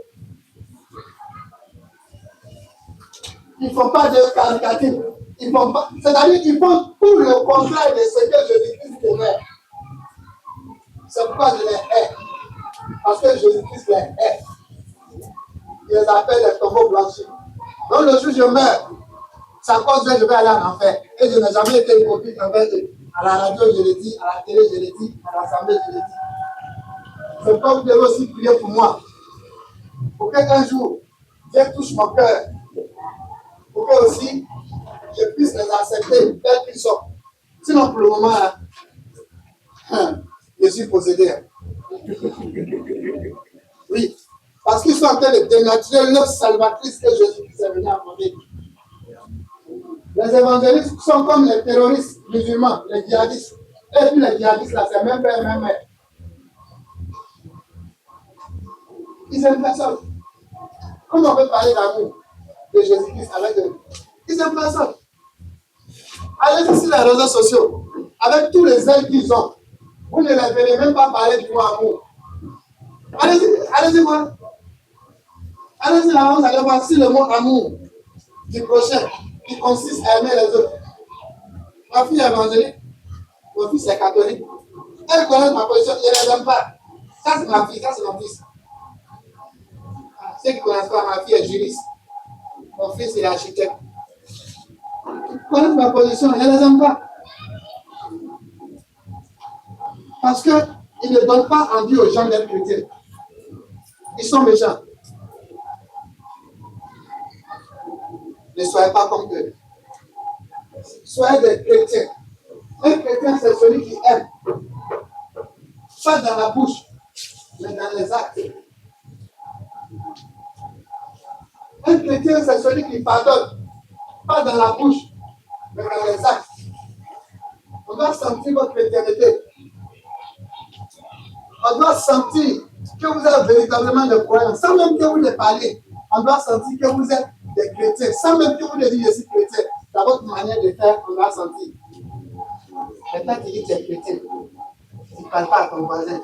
Ils ne font pas de caricature. Ils font pas. C'est-à-dire qu'ils font tout le contraire de ce que Jésus-Christ aimait. C'est pourquoi je les hais. Parce que Jésus-Christ les hait. Il les appelle les tombeaux blanchis. Donc le jour où je meurs, c'est à cause d'eux que je vais aller en enfer. Et je n'ai jamais été hypocrite envers eux. À la radio, je l'ai dit. À la télé, je l'ai dit. À l'assemblée, je l'ai dit. C'est pourquoi vous devez aussi prier pour moi. Pour qu'un jour, Dieu touche mon cœur. Pour que aussi, je puisse les accepter tels qu'ils sont. Sinon, pour le moment, je suis possédé. Oui. Parce qu'ils sont en train de dénaturer l'œuvre salvatrice que Jésus-Christ est venu apporter. Les évangélistes sont comme les terroristes musulmans, les djihadistes. Et puis les djihadistes, là, c'est même père, même mère. Ils n'aiment personne. Comment on peut parler d'amour de Jésus-Christ avec eux? Ils n'aiment personne. Allez-y sur les réseaux sociaux, avec tous les ailes qu'ils ont, vous ne les verrez même pas parler du mot amour. Allez-y voir. Allez-y là, vous allez voir si le mot amour du prochain qui consiste à aimer les autres. Ma fille est évangélique, mon fils est catholique. Elle connaît ma position, je ne les aime pas. Ça c'est ma fille, ça c'est mon fils. Ceux qui ne connaissent pas, ma fille est juriste. Mon fils il est architecte. Ils connaissent ma position, je ne les aime pas. Parce qu'ils ne donnent pas envie aux gens d'être chrétiens. Ils sont méchants. Ne soyez pas comme eux. Soyez des chrétiens. Un chrétien, c'est celui qui aime. Pas dans la bouche, mais dans les actes. Un chrétien, c'est celui qui pardonne. Pas dans la bouche, mais dans les actes. On doit sentir votre chrétienté. On doit sentir que vous êtes véritablement des croyants. Sans même que vous les parlez, on doit sentir que vous êtes des chrétiens. Sans même que vous les dites, je suis chrétien. Dans votre manière de faire, on doit sentir. Maintenant, tu dis que tu es chrétien. Tu ne parles pas à ton voisin.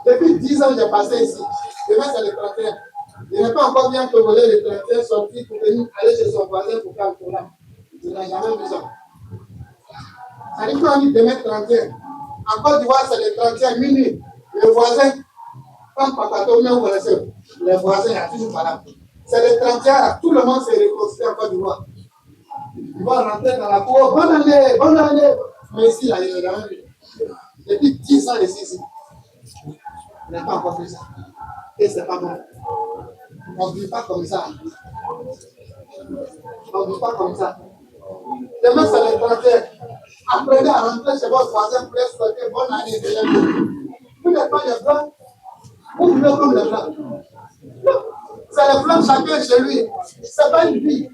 Depuis 10 ans, j'ai passé ici. Demain, c'est le 31. Je n'ai pas encore bien voler le 31 sorti pour venir aller chez son voisin pour faire le programme. Je n'ai jamais besoin. Ça dit qu'on dit demain 31. En Côte d'Ivoire, c'est le 31 minuit. Le voisin, quand Pakato met au receveur, le voisin a toujours pas là. C'est le 31, tout le monde s'est reconstruit en Côte d'Ivoire. Il va rentrer dans la cour. Bonne année, bonne année. Mais ici, là, il est jamais vu. Depuis 10 ans ici. Il n'a pas encore fait ça. Et c'est pas bon. On ne vit pas comme ça. On ne vit pas comme ça. Demain, c'est le 31. Apprenez à rentrer chez votre voisin pour leur souhaiter bonne année. Vous n'êtes pas les blancs. Vous vivez comme les blancs. C'est les blancs chacun chez lui. Ce n'est pas une vie.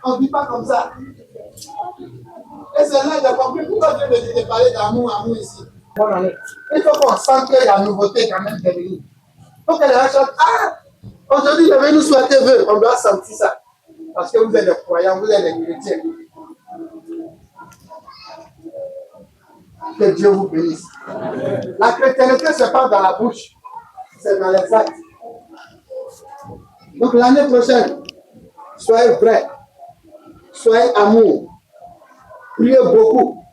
On ne vit pas comme ça. Et c'est là que j'ai compris pourquoi Dieu me dit de parler d'amour ici. Bonne année. Il faut qu'on sente qu'il y a une nouveauté quand même derrière nous. Il faut que les gens chantent. Ah! Aujourd'hui, je vais nous souhaiter vœux. On doit sentir ça. Parce que vous êtes des croyants, vous êtes des chrétiens. Que Dieu vous bénisse. La chrétienté, ce n'est pas dans la bouche, c'est dans les actes. Donc l'année prochaine, soyez vrais, soyez amour, priez beaucoup,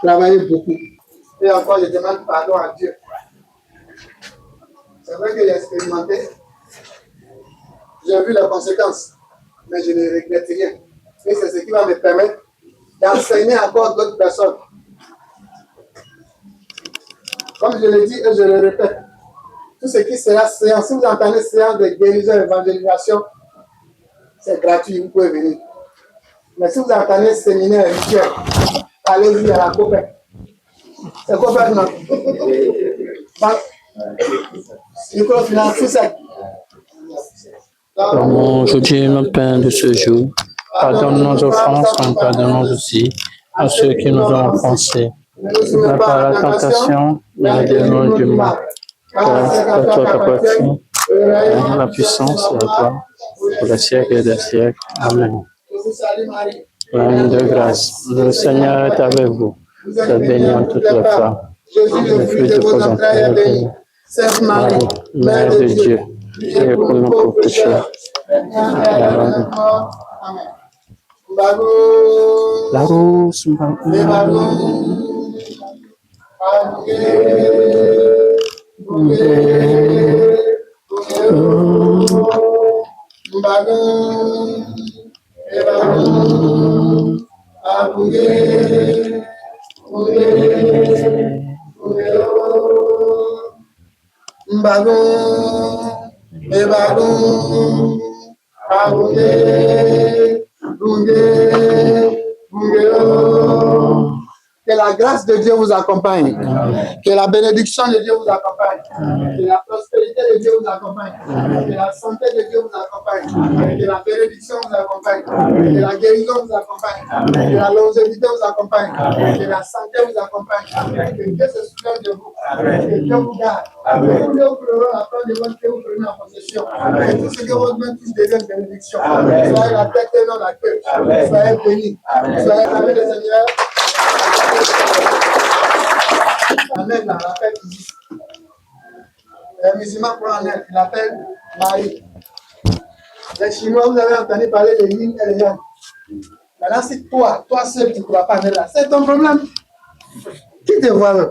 travaillez beaucoup. Et encore, je demande pardon à Dieu. C'est vrai que j'ai expérimenté, j'ai vu les conséquences, mais je ne regrette rien. Et c'est ce qui va me permettre d'enseigner encore d'autres personnes. Comme je l'ai dit et je le répète, tout ce qui sera séance, si vous entendez séance de guérison et d'évangélisation, c'est gratuit, vous pouvez venir. Mais si vous entendez séminaire rituel, allez-y à la copain. C'est copain, non? Pardonne aujourd'hui notre pain de ce jour. Pardonne nos offenses, comme pardonnons aussi à ceux qui nous ont offensés. Ne pas la tentation, mais délivre-nous du mal. Car toi t'appartiens la puissance et la gloire pour les siècles des siècles. Amen. Pleine de grâce, le Seigneur est avec vous. Vous êtes bénie en toutes les femmes. Le fruit de vos entrailles est béni. Sainte Marie, Mère de Dieu, priez pour nous pauvres pécheurs. Amen. La rose, Que la grâce de Dieu vous accompagne. Que la bénédiction de Dieu vous accompagne. Que la prospérité de Dieu vous accompagne. Que la santé de Dieu vous accompagne. Que la bénédiction vous accompagne. Que la guérison vous accompagne. Que la longévité vous accompagne. Que la santé vous accompagne. Que Dieu se souvienne de vous. Que Dieu vous garde. Que Dieu vous prendra la fin de votre que vous prenez en possession. Que tout ce que votre main touche devienne bénédiction. Soyez la tête et non la queue. Soyez bénis. Soyez amis le Seigneur. Annette, là, l'appelle Isis. Les musulmans prennent Annette, il l'appelle Marie. Les Chinois, vous avez entendu parler de Yin et de Yang. Maintenant, c'est toi seul qui ne crois pas Annette là. C'est ton problème. Qui te voit là?